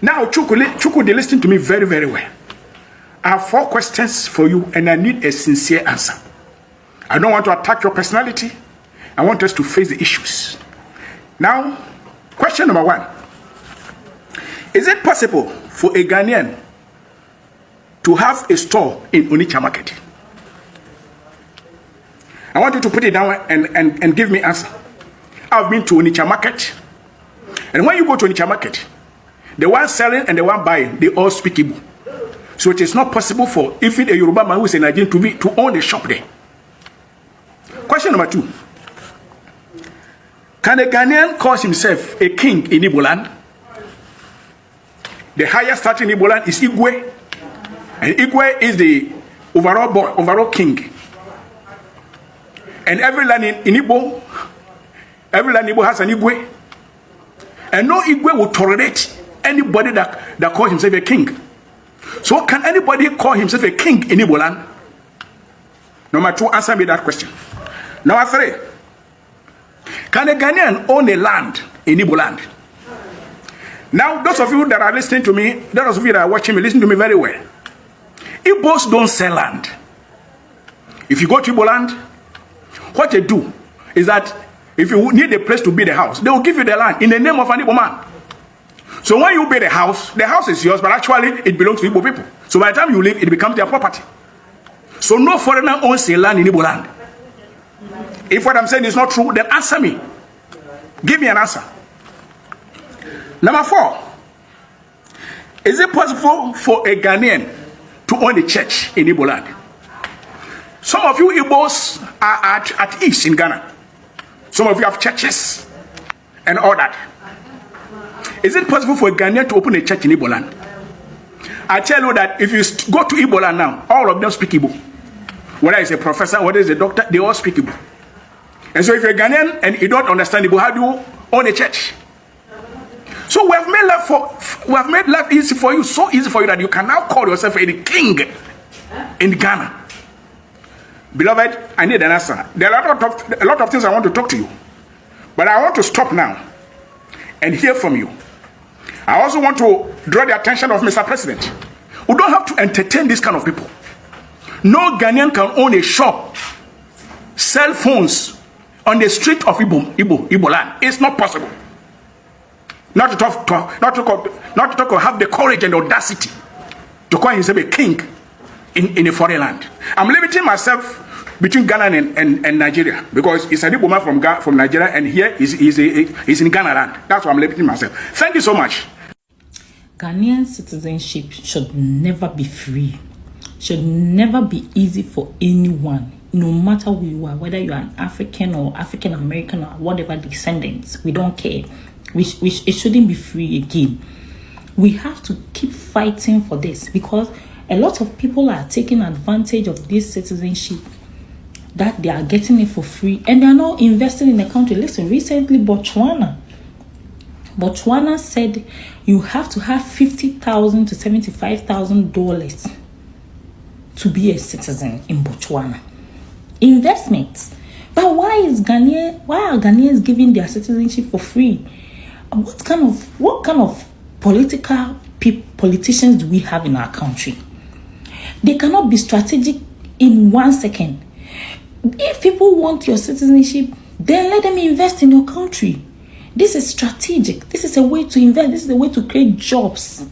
Now, Chukwudi, listen to me very, very well. I have 4 questions for you, and I need a sincere answer. I don't want to attack your personality. I want us to face the issues. Now, question number 1. Is it possible for a Ghanaian to have a store in Onitsha market? I want you to put it down and give me answer. I've been to Onitsha market. And when you go to Onitsha market, the one selling and the one buying, they all speak Igbo. So it is not possible for even a Yoruba man who is a Nigerian to own a shop there. Question number 2. Can a Ghanaian call himself a king in Igbo land? The highest title in Igbo land is Igwe. And Igwe is the overall king. And every land in Igbo, every land in Igbo has an Igwe. And no Igwe will tolerate anybody that calls himself a king. So can anybody call himself a king in Igbo land? Number 2, answer me that question. Number 3, can a Ghanaian own a land in Igbo land? Now, those of you that are listening to me, those of you that are watching me, listen to me very well. Igbos don't sell land. If you go to Igbo land, what they do is that if you need a place to build a house, they will give you the land in the name of an Igbo man. So when you build a house is yours, but actually it belongs to Igbo people. So by the time you leave, it becomes their property. So no foreigner owns a land in Igbo land. If what I'm saying is not true, then answer me. Give me an answer. Number 4. Is it possible for a Ghanaian to own a church in Igbo land? Some of you Igbos are at ease in Ghana. Some of you have churches and all that. Is it possible for a Ghanaian to open a church in Igbo land? I tell you that if you go to Igbo land now, all of them speak Igbo. Whether it's a professor, whether it's a doctor, they all speak Igbo. And so if you're a Ghanaian and you don't understand Igbo, how do you own a church? So we have made life easy for you, so easy for you that you can now call yourself a king in Ghana. Beloved, I need an answer. There are a lot of things I want to talk to you. But I want to stop now and hear from you. I also want to draw the attention of Mr. President. We don't have to entertain this kind of people. No Ghanaian can own a shop, sell phones on the street of Igbo land. It's not possible. Not to have the courage and audacity to call himself a king in a foreign land. I'm limiting myself between Ghana and Nigeria because it's an Igbo man from Nigeria, and here is in Ghana land. That's why I'm limiting myself. Thank you so much. Ghanaian citizenship should never be free. Should never be easy for anyone, no matter who you are, whether you are an African or African American or whatever descendants. We don't care. It shouldn't be free again. We have to keep fighting for this because a lot of people are taking advantage of this citizenship, that they are getting it for free and they are not investing in the country. Listen, recently Botswana said you have to have $50,000 to $75,000 to be a citizen in Botswana. Investments. But why are Ghanaians giving their citizenship for free? What kind of politicians do we have in our country? They cannot be strategic in 1 second. If people want your citizenship, then let them invest in your country. This is strategic. This is a way to invest. This is a way to create jobs.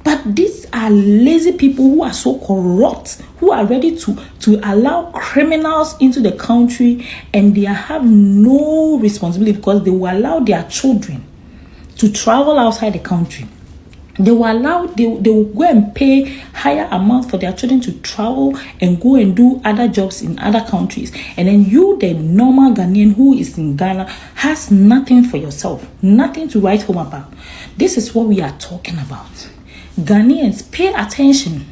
But these are lazy people who are so corrupt, who are ready to allow criminals into the country, and they have no responsibility because they will allow their children to travel outside the country. They will go and pay higher amount for their children to travel and go and do other jobs in other countries. And then you, the normal Ghanaian who is in Ghana, has nothing for yourself, nothing to write home about. This is what we are talking about. Ghanaians, pay attention.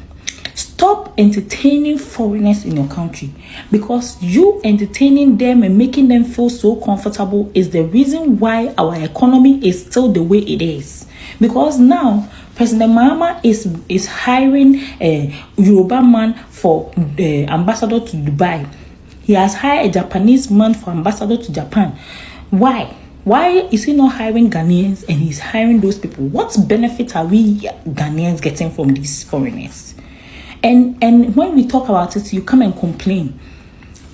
Stop entertaining foreigners in your country, because you entertaining them and making them feel so comfortable is the reason why our economy is still the way it is. Because now President Mahama is hiring a Yoruba man for the ambassador to Dubai. He has hired a Japanese man for ambassador to Japan. Why? Why is he not hiring Ghanaians and he's hiring those people? What benefit are we Ghanaians getting from these foreigners? And when we talk about it, you come and complain.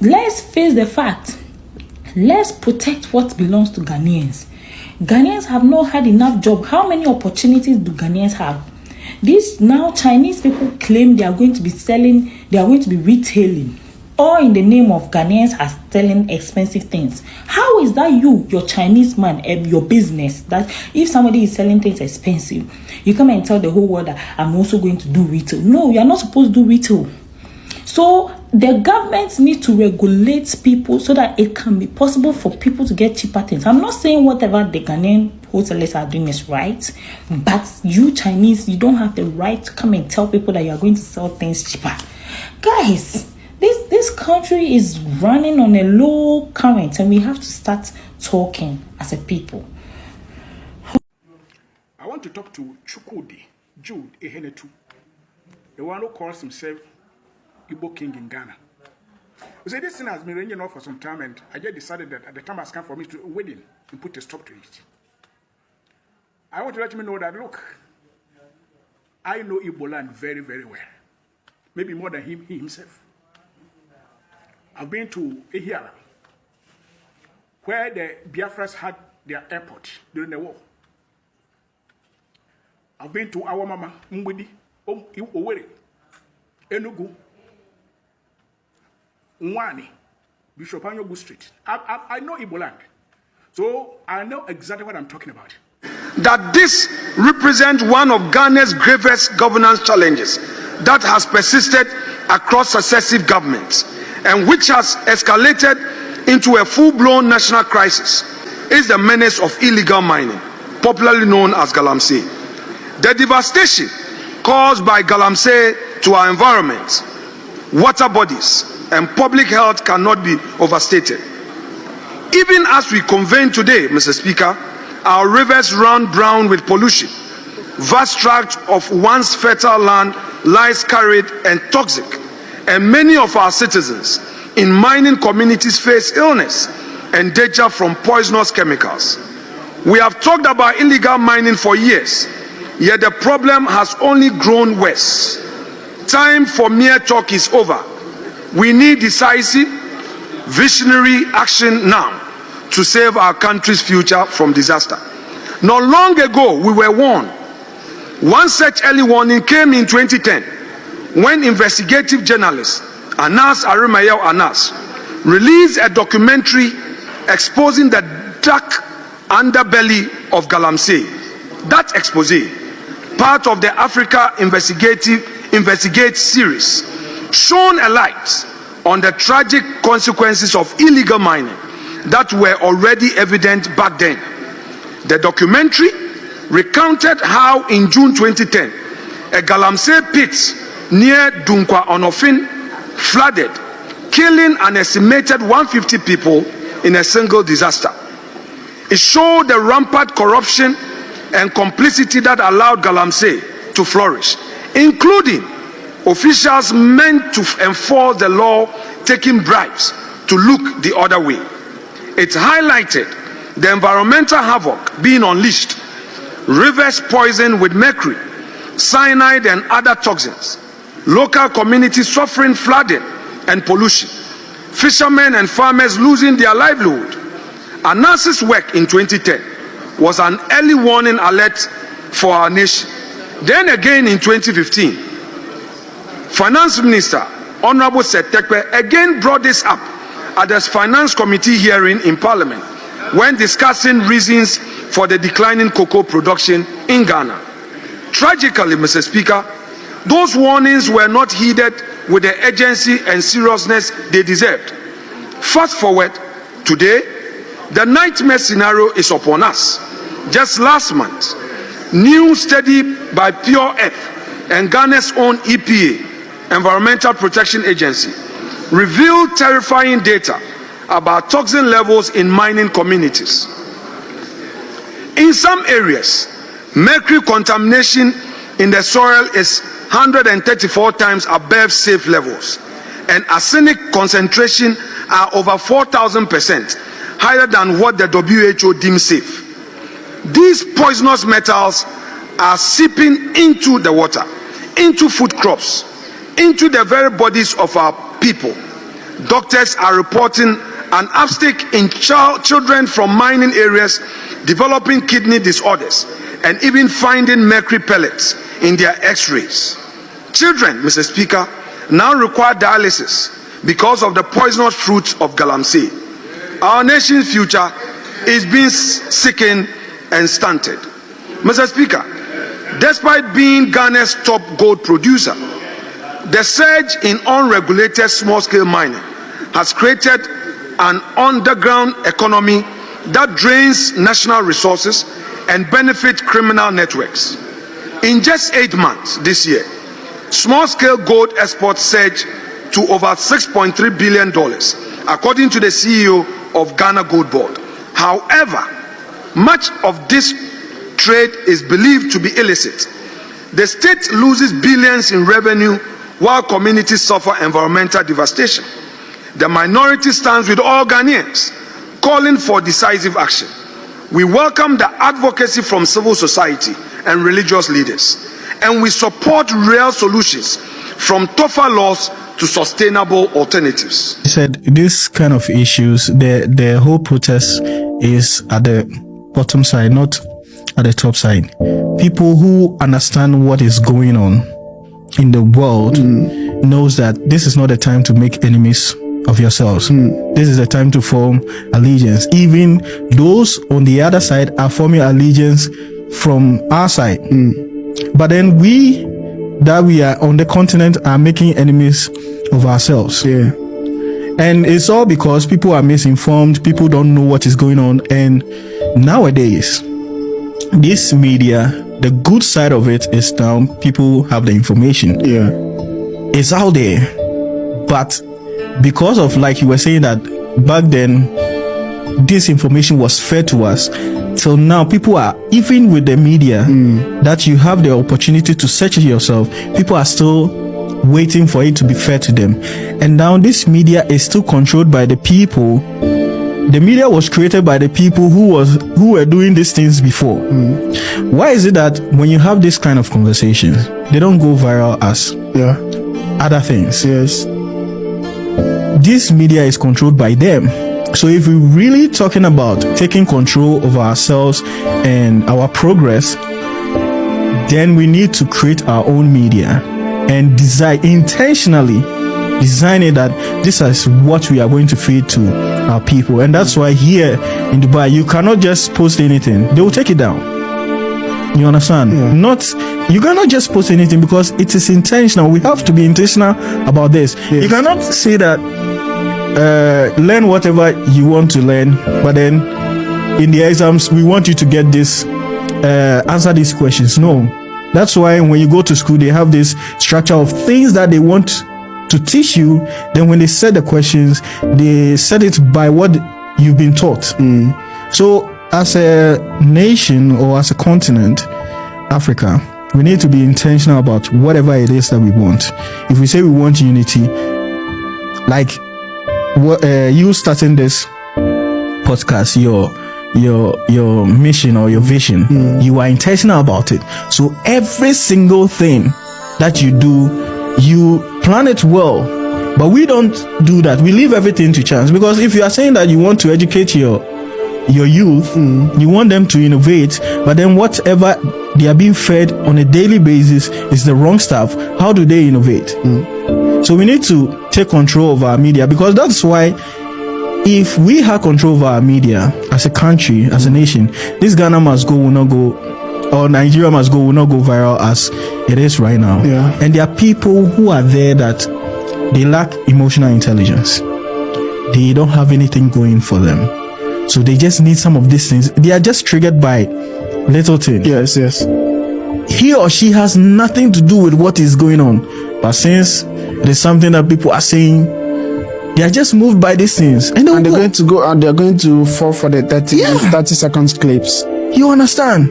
Let's face the fact. Let's protect what belongs to Ghanaians. Ghanaians have not had enough job. How many opportunities do Ghanaians have? These now Chinese people claim they are going to be selling, they are going to be retailing, all in the name of Ghanaians are selling expensive things. How is that your Chinese man, your business, that if somebody is selling things expensive, you come and tell the whole world that I'm also going to do retail? No, you are not supposed to do retail. So the government needs to regulate people so that it can be possible for people to get cheaper things. I'm not saying whatever the Ghanaian hoteliers are doing is right, but you Chinese, you don't have the right to come and tell people that you are going to sell things cheaper. Guys, this country is running on a low current and we have to start talking as a people. I want to talk to Chukwudi Jude Ehenetu, the one who calls himself Igbo King in Ghana. You see, this thing has been ranging off for some time, and I just decided that the time has come for me to wade in and put a stop to it. I want to let you know that, look, I know Igbo land very, very well. Maybe more than he himself. I've been to Ehia, where the Biafras had their airport during the war. I've been to Awamama, Mwidi, Owerri, Enugu, Nwani, Bishop Anyogu Street. I know Igbo land, so I know exactly what I'm talking about. That this represents one of Ghana's gravest governance challenges that has persisted across successive governments and which has escalated into a full-blown national crisis is the menace of illegal mining, popularly known as galamsey. The devastation caused by galamsey to our environment, water bodies, and public health cannot be overstated. Even as we convene today, Mr. Speaker, our rivers run brown with pollution. Vast tracts of once fertile land lies carried and toxic, and many of our citizens in mining communities face illness and danger from poisonous chemicals. We have talked about illegal mining for years, yet the problem has only grown worse. Time for mere talk is over. We need decisive, visionary action now to save our country's future from disaster. Not long ago, we were warned. One such early warning came in 2010 when investigative journalist Anas Arimayel Anas released a documentary exposing the dark underbelly of galamsey. That expose, part of the Africa Investigate series, shone a light on the tragic consequences of illegal mining that were already evident back then. The documentary recounted how in June 2010, a galamsey pit near Dunkwa Onofin flooded, killing an estimated 150 people in a single disaster. It showed the rampant corruption and complicity that allowed galamsey to flourish, including officials meant to enforce the law taking bribes to look the other way. It highlighted the environmental havoc being unleashed, rivers poisoned with mercury, cyanide and other toxins, local communities suffering flooding and pollution, fishermen and farmers losing their livelihood. Anas's work in 2010 was an early warning alert for our nation. Then again in 2015, Finance Minister Honorable Setekpe again brought this up at the Finance Committee hearing in Parliament when discussing reasons for the declining cocoa production in Ghana. Tragically, Mr. Speaker, those warnings were not heeded with the urgency and seriousness they deserved. Fast forward, today, the nightmare scenario is upon us. Just last month, new study by Pure Earth and Ghana's own EPA, Environmental Protection Agency, revealed terrifying data about toxin levels in mining communities. In some areas, mercury contamination in the soil is 134 times above safe levels, and arsenic concentration are over 4,000%, higher than what the WHO deems safe. These poisonous metals are seeping into the water, into food crops, into the very bodies of our people. Doctors are reporting an uptick in children from mining areas developing kidney disorders and even finding mercury pellets in their x-rays. Children, Mr. Speaker, now require dialysis because of the poisonous fruit of galamsey. Our nation's future is being sickened and stunted. Mr. Speaker, despite being Ghana's top gold producer, the surge in unregulated small-scale mining has created an underground economy that drains national resources and benefits criminal networks. In just 8 months this year, small-scale gold exports surged to over $6.3 billion, according to the CEO of Ghana Gold Board. However, much of this trade is believed to be illicit. The state loses billions in revenue while communities suffer environmental devastation. The minority stands with all Ghanaians, calling for decisive action. We welcome the advocacy from civil society and religious leaders, and we support real solutions from tougher laws to sustainable alternatives. He said this kind of issues, the whole protest is at the bottom side, not at the top side. People who understand what is going on in the world knows that this is not a time to make enemies of yourselves. This is a time to form allegiance. Even those on the other side are forming allegiance from our side. But then we are on the continent are making enemies of ourselves. And it's all because people are misinformed, people don't know what is going on. And nowadays, this media, the good side of it is now people have the information. It's out there. But because of, like you were saying, that back then this information was fed to us, so now people are, even with the media, that you have the opportunity to search it yourself, people are still waiting for it to be fed to them. And now this media is still controlled by the people. The media was created by the people who were doing these things before. Why is it that when you have this kind of conversations, they don't go viral as other things? This media is controlled by them. So if we're really talking about taking control of ourselves and our progress, then we need to create our own media and intentionally design it that this is what we are going to feed to our people. And that's why here in Dubai, you cannot just post anything. They will take it down. You understand? You cannot just post anything because it is intentional. We have to be intentional about this. You cannot say that learn whatever you want to learn, but then in the exams we want you to get this, answer these questions. No. That's why when you go to school, they have this structure of things that they want to teach you. Then when they set the questions, they set it by what you've been taught. So as a nation or as a continent, Africa, we need to be intentional about whatever it is that we want. If we say we want unity, like you starting this podcast, your mission or your vision, you are intentional about it. So every single thing that you do, you plan it well. But we don't do that. We leave everything to chance. Because if you are saying that you want to educate your youth, you want them to innovate, but then whatever they are being fed on a daily basis is the wrong stuff, how do they innovate? So we need to take control of our media, because that's why if we have control of our media as a country, as a nation, this Ghana must go, will not go, or Nigeria must go, will not go viral as it is right now. And there are people who are there that they lack emotional intelligence. They don't have anything going for them. So they just need some of these things. They are just triggered by little things. He or she has nothing to do with what is going on. But since it is something that people are saying, they are just moved by these things. And they're going to go out, they're going to fall for the 30 seconds clips. You understand?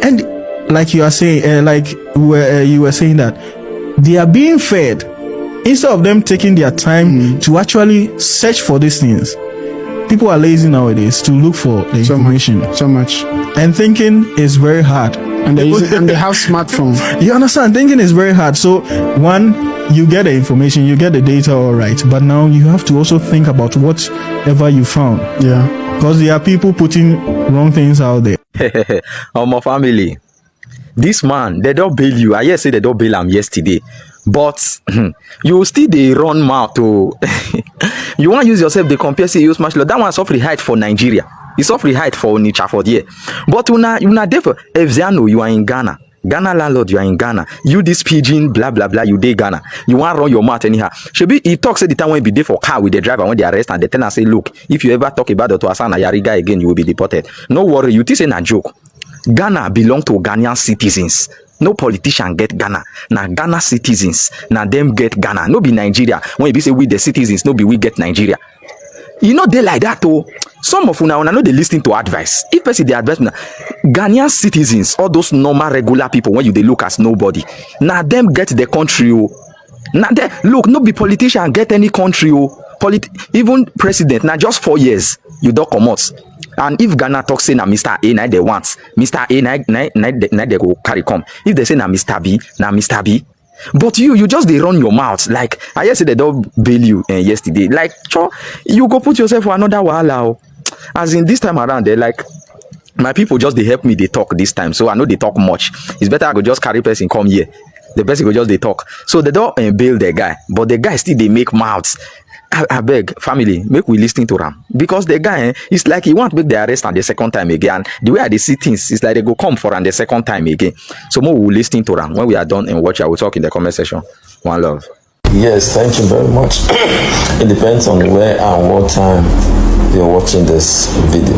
And like you are saying, you were saying that they are being fed instead of them taking their time to actually search for these things. people are lazy nowadays to look for the information. So much. And thinking is very hard. And they have smartphones. You understand? Thinking is very hard. So one, you get the information, you get the data, all right. But now you have to also think about whatever you found. Yeah. Because there are people putting wrong things out there. My family. This man, they don't bail you. I hear say they don't bail him yesterday. But you still they run mouth to you want to use yourself, they compare say you smash law. That one's free height for Nigeria. It's free height for Onitsha for there. But you not there for Evziano, you are in Ghana. Ghana landlord, you are in Ghana. You this pigeon, blah blah blah, you dey Ghana. You want to run your mouth anyhow. Shebi he talks at the time when be there for car with the driver when they arrest and they tell us say, look, if you ever talk about the Tuasana Yariga again, you will be deported. No worry, you think a joke. Ghana belong to Ghanaian citizens. No politician get Ghana. Now Ghana citizens. Now them get Ghana. No be Nigeria. When you say we the citizens, no be we get Nigeria. You know they like that oh. Some of you now know they listening to advice. If person they advise now, Ghanaian citizens, all those normal regular people when you they look as nobody. Now them get the country oh. Now they look no be politician get any country oh. Even president now just 4 years you don't come out. And if Ghana talk say na Mr. A, na they want. Mr. A, na they go carry come. If they say na Mr. B, na Mr. B. But you just they run your mouth. Like, I just say they don't bail you yesterday. Like, you go put yourself for another wahala. As in this time around, they like, my people just they help me, they talk this time. So I know they talk much. It's better I go just carry person come here. The person go just they talk. So they don't bail the guy. But the guy still they make mouths. I beg family make we listen to them because the guy it's like he want make the arrest and the second time again. The way they see things is like they go come for and the second time again. So more we listen to them when we are done and watch. I will talk in the comment section. One love. Yes, thank you very much. It depends on where and what time you're watching this video.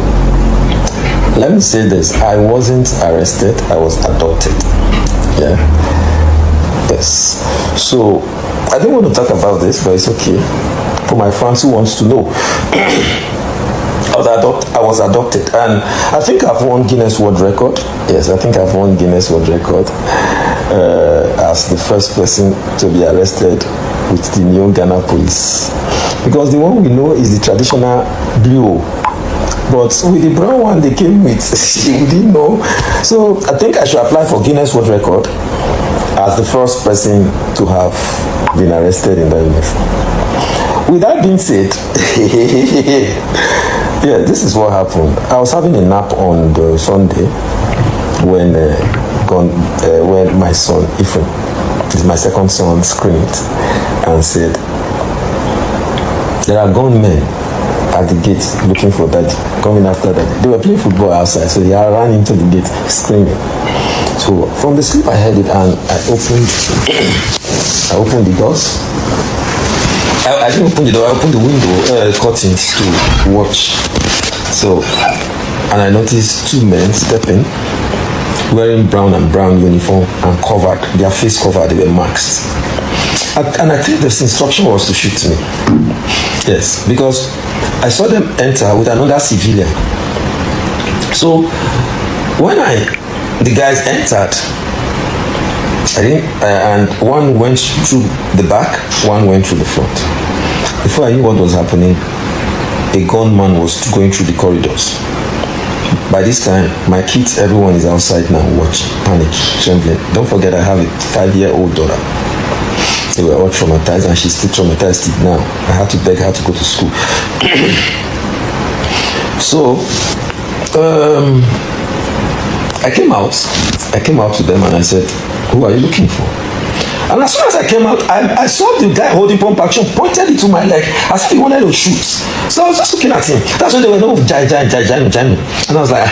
Let me say this: I wasn't arrested. I was adopted. Yeah. Yes. So I don't want to talk about this, but it's okay. For my fans who wants to know, I was adopted, and I think I've won Guinness World Record. Yes, I think I've won Guinness World Record as the first person to be arrested with the new Ghana police, because the one we know is the traditional blue, but with the brown one they came with, we didn't know. So I think I should apply for Guinness World Record as the first person to have been arrested in that uniform. With that being said, yeah, this is what happened. I was having a nap on the Sunday when my son, Ifrin, is my second son, screamed and said, there are gunmen at the gate looking for daddy, coming after daddy. They were playing football outside, so they ran into the gate screaming. So from the sleep I heard it and I opened the doors. I didn't open the door, I opened the window curtains to watch. So, and I noticed two men stepping, wearing brown uniform and covered, their face covered, they were masked. And I think this instruction was to shoot me. Yes, because I saw them enter with another civilian. So, when the guys entered, and one went through the back, one went through the front. Before I knew what was happening, a gunman was going through the corridors. By this time, my kids, everyone is outside now watching, panic, trembling. Don't forget I have a 5-year-old daughter. They were all traumatized and she's still traumatized now. I had to beg her to go to school. So, I came out to them and I said, who are you looking for? And as soon as I came out, I saw the guy holding pump action, pointed it to my leg as if he wanted to shoot. So I was just looking at him. That's when they were no jai. And I was like,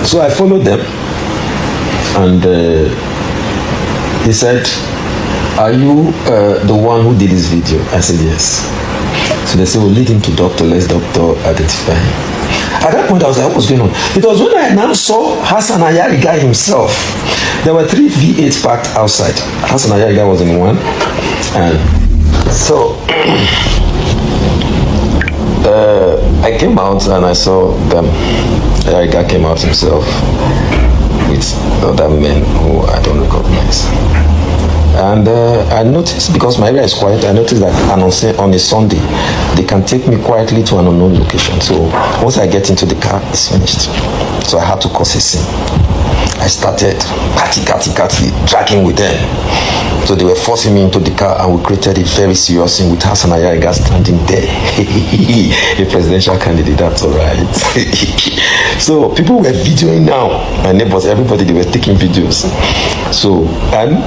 so I followed them. And he said, are you the one who did this video? I said, yes. So they said, we'll lead him to doctor, let's doctor identify him. At that point, I was like, what's going on? Because when I now saw Hassan Ayariga himself, there were 3 V8s parked outside. Hassan Ayariga was in one. And so I came out and I saw them. Ayariga came out himself with other men who I don't recognize. And I noticed, because my area is quiet, I noticed that on a Sunday, they can take me quietly to an unknown location. So once I get into the car, it's finished. So I had to cause a scene. I started dragging with them. So they were forcing me into the car, and we created a very serious scene with Hassan Ayariga standing there. A presidential candidate, that's all right. So people were videoing now. My neighbors, everybody, they were taking videos. So, and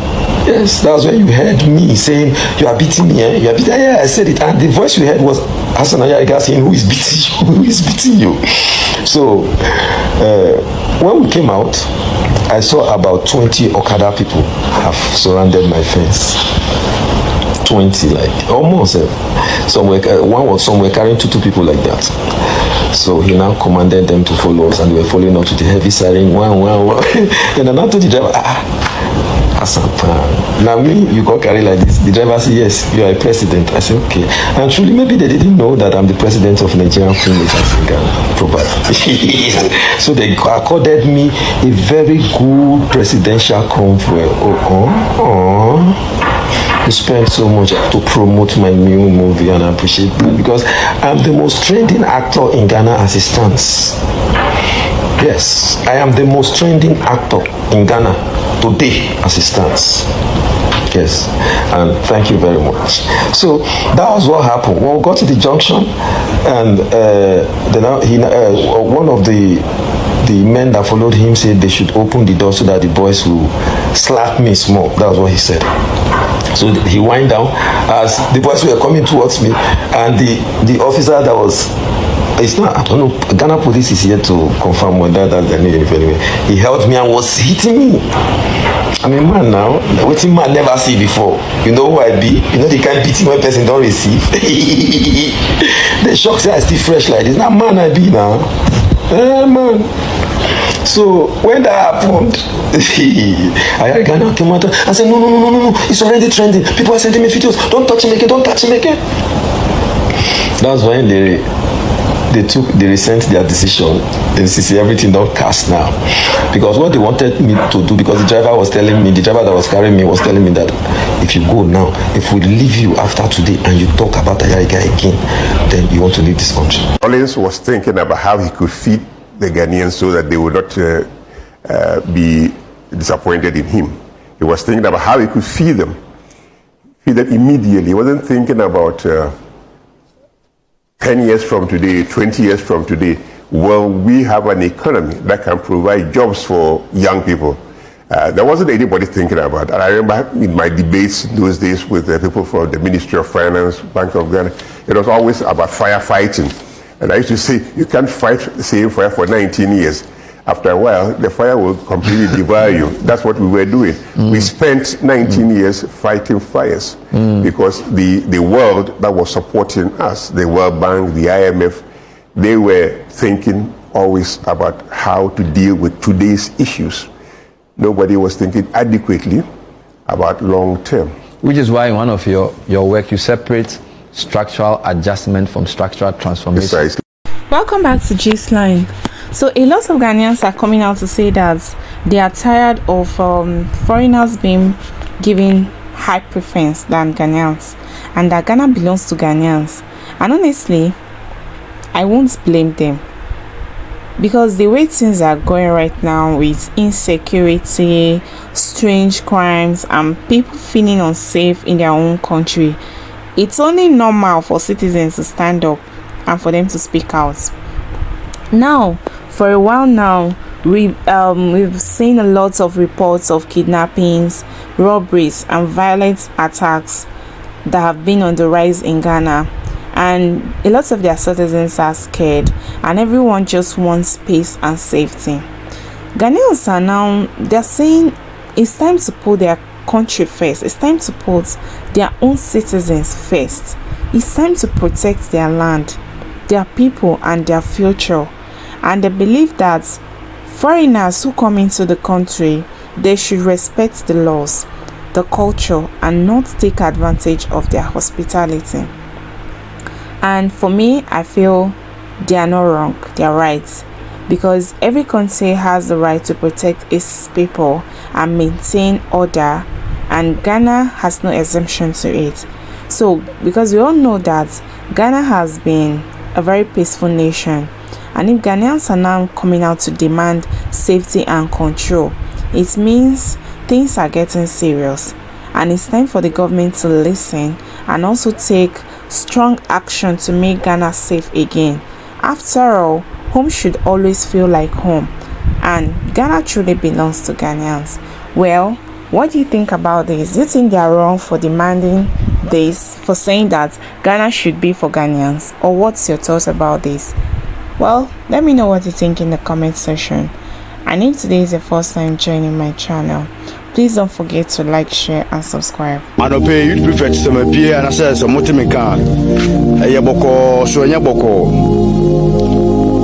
yes, that was when you heard me saying, you are beating me, eh? You are beating me. Yeah, I said it. And the voice you heard was Hassan Ayariga saying, who is beating you? Who is beating you? So, when we came out, I saw about 20 Okada people have surrounded my fence. 20, like almost. Some were carrying two people like that. So he now commanded them to follow us, and they were following us with the heavy siren. And I now told the driver, Hassan, now me, you got carry like this. The driver said, yes, you are a president. I said, okay. And truly, maybe they didn't know that I'm the president of Nigerian filmmakers in Ghana, probably. So they accorded me a very good presidential convoy. You spent so much to promote my new movie, and I appreciate that, because I'm the most trending actor in Ghana as it stands. Yes, I am the most trending actor in Ghana today as it stands. Yes, and thank you very much. So that was what happened. When we got to the junction, and then one of the men that followed him said they should open the door so that the boys will slap me small. That was what he said. So he wind down as the boys were coming towards me, and the officer that was, it's not, I don't know, Ghana police is here to confirm whether that's the name anyway. He held me and was hitting me. I'm a man now, what man never see before. You know who I be? You know the kind beating when person don't receive. The shock say I still fresh like this. Now man I be now. Man. So when that happened, I came out and said, no, it's already trending. People are sending me videos. Don't touch him again. That's when they resent their decision. They see everything don't cast now. Because what they wanted me to do, because the driver that was carrying me was telling me that if you go now, if we leave you after today and you talk about Ayariga again, then you want to leave this country. Collins was thinking about how he could feed the Ghanaians so that they would not be disappointed in him. He was thinking about how he could feed them immediately. He wasn't thinking about 10 years from today, 20 years from today. Well, we have an economy that can provide jobs for young people. There wasn't anybody thinking about that. I remember in my debates in those days with people from the Ministry of Finance, Bank of Ghana, it was always about firefighting. And I used to say, you can't fight the same fire for 19 years. After a while, the fire will completely devour you. That's what we were doing. We spent 19 years fighting fires because the world that was supporting us, the World Bank, the IMF, they were thinking always about how to deal with today's issues. Nobody was thinking adequately about long term. Which is why in one of your work, you separate structural adjustment from structural transformation. Precisely. Welcome back to Gist Line. So a lot of Ghanaians are coming out to say that they are tired of foreigners being given high preference than Ghanaians, and that Ghana belongs to Ghanaians. And honestly, I won't blame them, because the way things are going right now with insecurity, strange crimes, and people feeling unsafe in their own country, it's only normal for citizens to stand up and for them to speak out. Now, for a while now, we've seen a lot of reports of kidnappings, robberies, and violent attacks that have been on the rise in Ghana, and a lot of their citizens are scared, and everyone just wants peace and safety. Ghanaians are now, they're saying it's time to put their country first. It's time to put their own citizens first. It's time to protect their land, their people, and their future. And they believe that foreigners who come into the country, they should respect the laws, the culture, and not take advantage of their hospitality. And for me, I feel they are not wrong, they are right, because every country has the right to protect its people and maintain order and Ghana has no exemption to it. So, because we all know that Ghana has been a very peaceful nation, and if Ghanaians are now coming out to demand safety and control, it means things are getting serious, and it's time for the government to listen and also take strong action to make Ghana safe again. After all, home should always feel like home, and Ghana truly belongs to Ghanaians. Well, what do you think about this? Do you think they are wrong for demanding this, for saying that Ghana should be for Ghanaians, or what's your thoughts about this? Well, let me know what you think in the comment section. And if today is your first time joining my channel, please don't forget to like, share, and subscribe. I don't pay you prefer to some appear and I said some motimika. A yaboko, so a yaboko.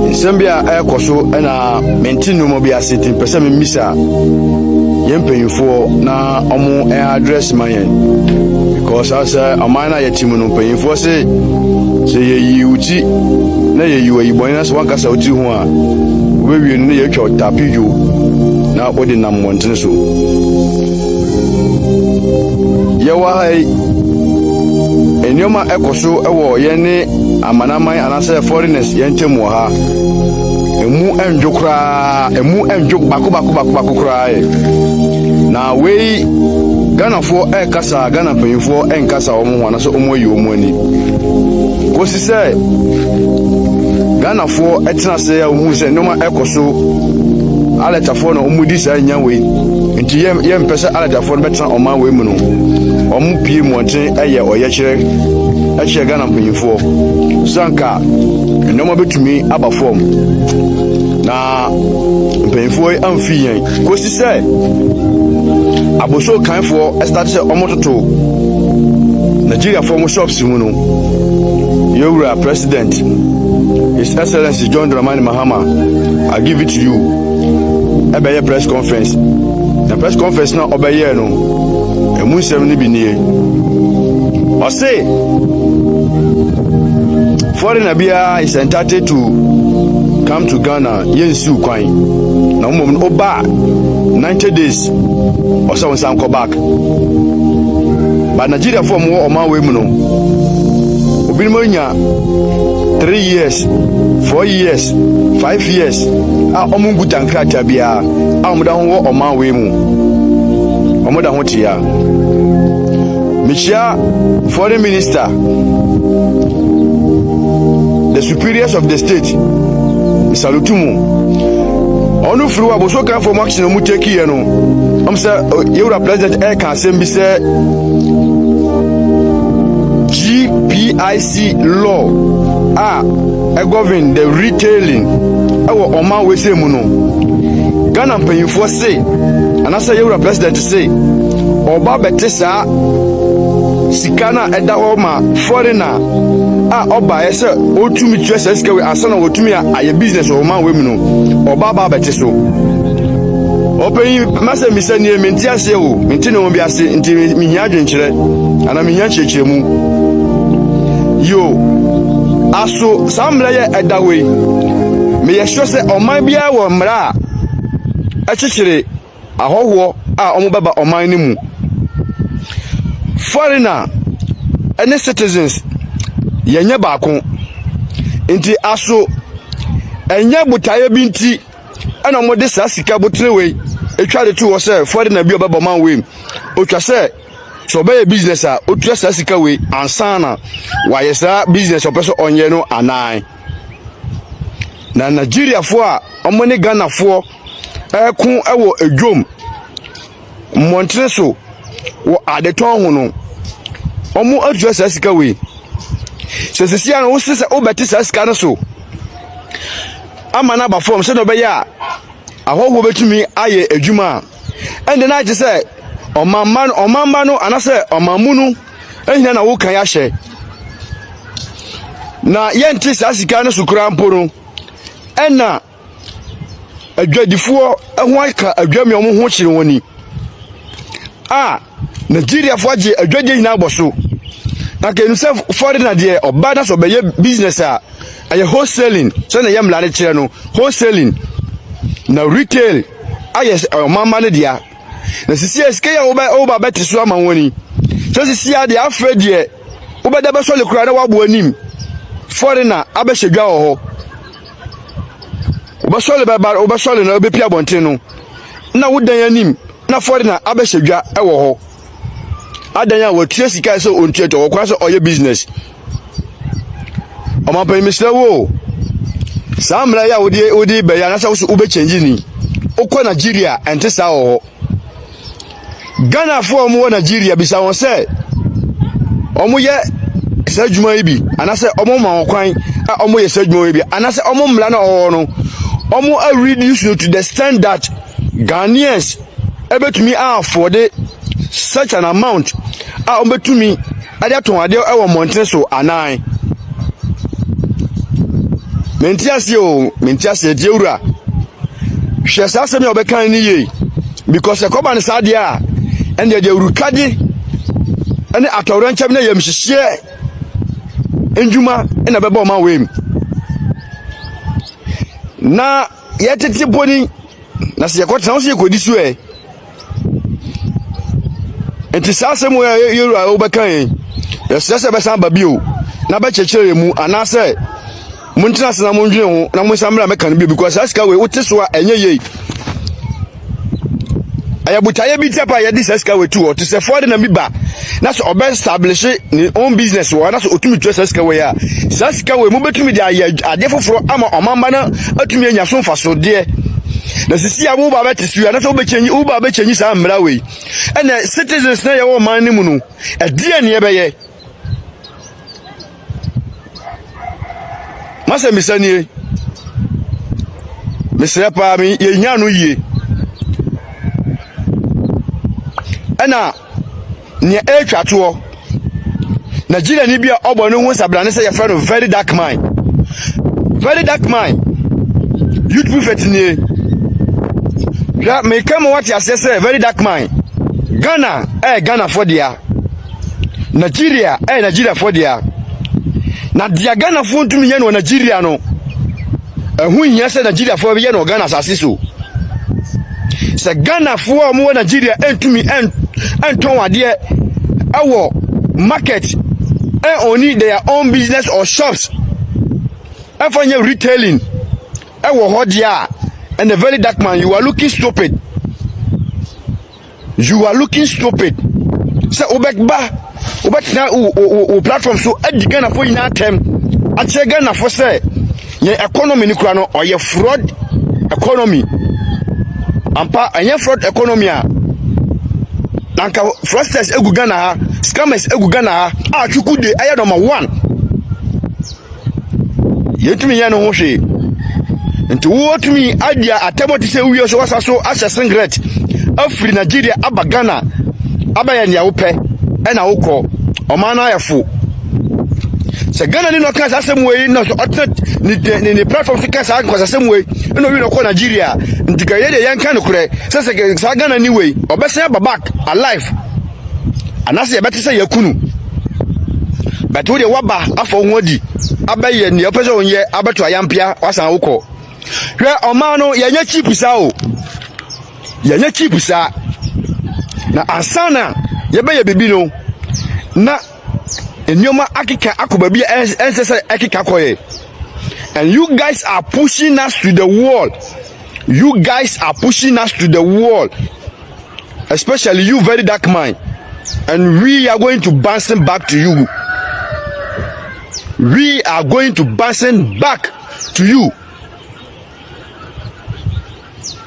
In Zambia, air coso and a maintain mobile sitting person missa. Yemping for na omo address my because I say a minor yetimun paying for say you na you are bonus one cast out to one. We will need your tapijo now what in number one so. Yawai Enyoma Ecoso Ewo Yene Amanamai and answer foreigners Yentemo ha. Emu enjokra, emu enjok baku cry. Now we Ghana for kasa Ghana paying for kasa omo so omo you money. Kosi say Ghana for etina say omo say no ma Ecoso aleta for no omo di say nyawe. Nti yem pese aleta for betra oma we mu no. Omo pie mu onten eye oye kire Ghana paying for sanka no ma betumi aba form. Na mpanyinfo amfi yan kosi say aboso kan for start say omototo Nigeria for shops mu no Yowura President His Excellency John Dramani Mahama, I give it to you. Ebeye press conference. The press conference now obeye no emu nsem ni bi nie o say foreigner bia is entitled to come to Ghana yensu kwan na mom oba 90 days or so some come back but Nigeria for mo o man we mu no obi mo nya 3 years 4 years 5 years a omungu tankrata bia a omuda ho o man we mu omuda ho tia Michia foreign minister the superiors of the state salutumu onu furu aboso kan for action mu take here no am say Yowura president air can say be say GPIC law a govern the retailing our oman we say mu no Ghana mpanyinfo say and I say Yowura president say oba betesa sikana eda ho ma foreigner oba ese otumi twese sikawe asana otumi aye business o man we mu no oba ba beteso open mase mi se ni menti ase o menti no bi ase nti mi hia adwenkyere ana mi hia kyekyremu yo aso samle ye edawe me ye hwe se oman bia wo mra a kyekyere ahoho a omo baba oman ni mu foreigner and citizens yenye baako nti aso enye butaye binti ana mo de sa sika botre we etwa de to wo se foreigner bi obaba man we otwa se so be business a otwa sa sika we ansana wa yesa business opeso onye no anan na Nigeria fo a omo ne Ghana fo ekun ewo edwom montre so wo adeton ho no omo atwa sa sika we sesi ana wo sese obeti sa sika no so amana ba form se no be ya ahoho betumi aye adwuma and na je say omamma no anase omamu no ehina na wo kan ya hye na yenti sa sika no so kura mporo ena adwadifo eho aka adwami omo ho kyere woni Nigeria for je adwade hina aboso na ke nse foreigner de obada so be business a aye wholesaling so na yam lade kire no wholesaling na retail aye mama ne dia na sisi eske ya oba beti so ama woni so sisi ya de afred ye oba da be so le kura na wabo anim foreigner abehedwa ho oba so le na obe pia bonten no na wodan anim na foreigner abehedwa ewo ho adan ya wotua sika so ontua to okwa so oye business o ma pe Mr. Wo samra ya odi be ya na sa wo be change ni okwa Nigeria ente sa ho Ghana for mo Nigeria bisa won say omo ye sa djuma ibi anase omo ma okwan omo ye sa djuma ibi anase omo mla na ho no omo a reduce to the extent that Ghanaians ebetumi afford such an amount obetumi ade aton ade e wo monten so anan mentiase diura hwe sase me obekan ni ye because e koba ne sade a ende de urukade ene atawran chem na yamhihie enjuma ena beba ma wem na yetete boni na se yakota na se yakodi so e enti sase mo yura obekan yesese be san ba bio na ba chechire mu anase muntina sana mondwene ho na monsamra meka no bio because aska we wote so a enye ye ayabutaye bi tepa ye dis aska we tu to se for na mi ba na so obe establish ni own business wo na so otumi tu aska we ya aska we mo betumi de ade foforo ama omamba na atumi anya so mfaso de na sisi abu ba betesu ya na so bechenyi u ba bechenyi sa mra we ene citizens na ye wo man ni mu no ade ne ye be ye mase misanie mesre pa mi ye nya no yie ana ne etwa to Nigeria ni bia obo no hu sabrane say your friend of very dark mind youth prophet ni ja me come what you say very dark mind Ghana for dia Nigeria Nigeria for dia na dia Ghana fo ntumi ye no Nigeria no ehu hia se Nigeria fo be ye no Ghana asase so se Ghana fo mo Nigeria entumi enton ade awo market only their own business or shops afanye retailing ewo hodia and a very dark man you are looking stupid se obekba obetina o platform so Ghana for ina tem ache Ghana for say ye economy ni kura no oye fraud economy ampa anya fraud economy a nanka fraudsters egu Ghana ha scammers egu Ghana ha atwukude aye number 1 yetumi ye no ho hwe nti wotumi adia atemoti se wiyo so wasa so asha singlet afri Nigeria aba Ghana aba ya nia wope ena wokọ omana yafo se Ghana ni no kan asem we no so ni platform fi kan sa kan asem we no wi no ko Nigeria ntika ye de yan kan kure se sa Ghana ni we obese back alive anase ye beti se yakunu but we de waba afọ hodi abaye ni opese onye abeto ayampia wasan wokọ hwe omano yenye cheap sa na asana yebeye bibi no na enyoma akika akoba bi ensese akika koye and you guys are pushing us to the wall especially you very dark mind and we are going to bouncing back to you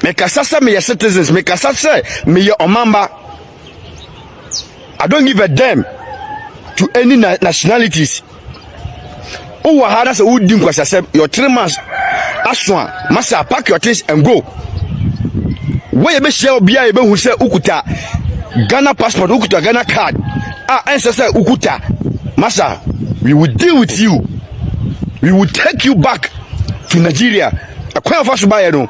make asasa me your citizens make asasa me your omamba I don't give a damn to any nationalities. Oh, hada se would think your 3 months. Aswan, massa pack your things and go. Where you be share bia ebe who say ukuta Ghana passport, ukuta Ghana card. Ancestor ukuta. Massa, we will deal with you. We will take you back to Nigeria. A quite fast buy no.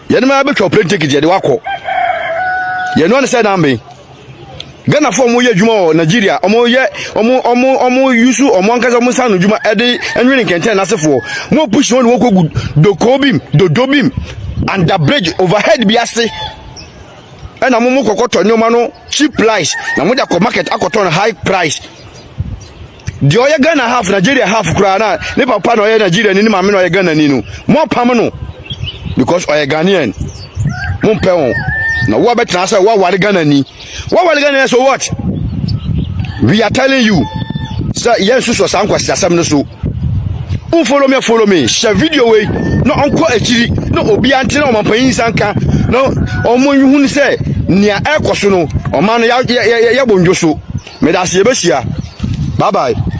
You never be to plane ticket yet wako. You know understand me? Ghana for mo ye djuma Nigeria omo yusu omo ankaza mo sanu djuma ede enwini kenten asefo mo push one woko do dobim and the bridge overhead bi ase na mo kokoto nyoma no cheap price na mo da ko market akoto no high price di oye Ghana half Nigeria half kura na ne papa no oye Nigeria ni maame no oye Ghana ni no mo pam no because oye Ghanaian mo pe won na wo betra say wo ware Ghana ni wo ware Ghana so what we are telling you sir yes so san kwasi asem no so follow me share video way no onko akiri no obi ante na omampanyin sanka no omo hu say nia ekoso no o ma no ya bonjo so me da se be bye bye.